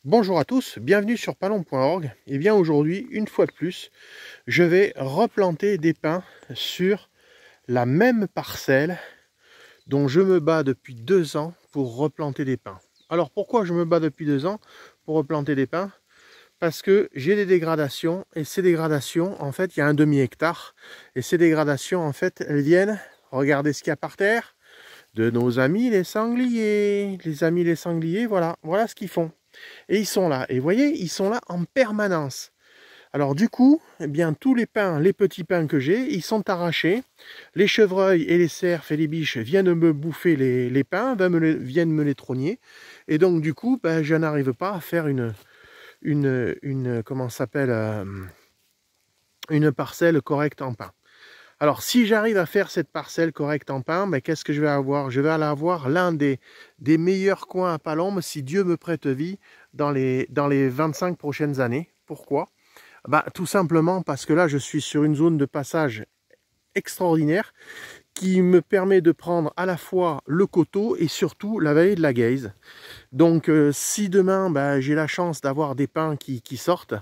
Bonjour à tous, bienvenue sur palombe.org. Et bien aujourd'hui, une fois de plus, je vais replanter des pins sur la même parcelle dont je me bats depuis 2 ans pour replanter des pins. Alors pourquoi je me bats depuis 2 ans pour replanter des pins? Parce que j'ai des dégradations, et ces dégradations, en fait, il y a un demi-hectare, et ces dégradations, en fait, elles viennent, regardez ce qu'il y a par terre, de nos amis les sangliers. Les amis les sangliers, voilà ce qu'ils font. Et ils sont là. Et vous voyez, ils sont là en permanence. Alors du coup, eh bien, tous les pins, les petits pins que j'ai, ils sont arrachés. Les chevreuils et les cerfs et les biches viennent me bouffer les pins, viennent me les trogner. Et donc du coup, ben, je n'arrive pas à faire comment ça s'appelle, une parcelle correcte en pins. Alors, si j'arrive à faire cette parcelle correcte en pin, ben, qu'est-ce que je vais avoir? Je vais aller avoir l'un des meilleurs coins à Palombe, si Dieu me prête vie, dans les 25 prochaines années. Pourquoi? Bah, tout simplement parce que là, je suis sur une zone de passage extraordinaire qui me permet de prendre à la fois le coteau et surtout la vallée de la Gaise. Donc si demain j'ai la chance d'avoir des pins qui sortent,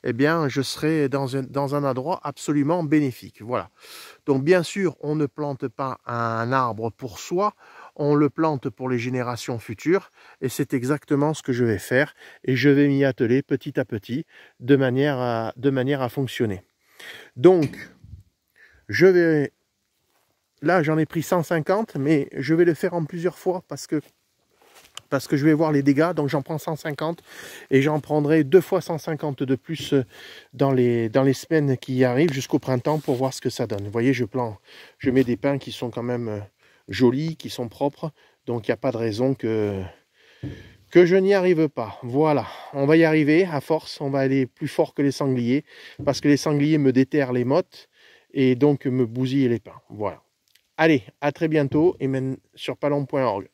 eh bien je serai dans un endroit absolument bénéfique. Voilà. Donc bien sûr, on ne plante pas un arbre pour soi, on le plante pour les générations futures, et c'est exactement ce que je vais faire, et je vais m'y atteler petit à petit, de manière à fonctionner. Donc, là j'en ai pris 150, mais je vais le faire en plusieurs fois, parce que je vais voir les dégâts, donc j'en prends 150, et j'en prendrai 2 fois 150 de plus dans les semaines qui arrivent jusqu'au printemps pour voir ce que ça donne. Vous voyez, je mets des pins qui sont quand même jolis, qui sont propres, donc il n'y a pas de raison que je n'y arrive pas. Voilà, on va y arriver à force, on va aller plus fort que les sangliers, parce que les sangliers me déterrent les mottes, et donc me bousillent les pins. Voilà. Allez, à très bientôt, et même sur palombe.org.